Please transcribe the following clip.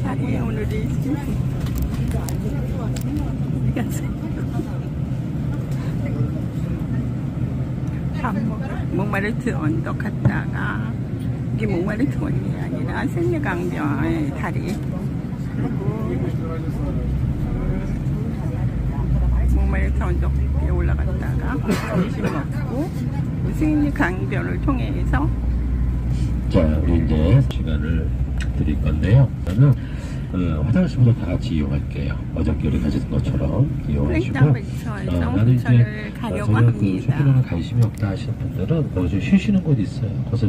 다리에 오늘이 목마르트 언덕 갔다가 이게 목마르트 언이 아니라 생리강변의 다리 그리고 목마르트 언덕에 올라갔다가 점심 먹고 생리강변을 통해서 자, 우리 이제 시간을 드릴 건데요. 저는 화장실부터 다 같이 이용할게요. 어저께 우리 가졌던 것처럼 이용하시고 나는 이제 가려고 저녁 합니다. 쇼핑하는 관심이 없다 하시는 분들은 뭐 좀 쉬시는 곳 있어요. 거기서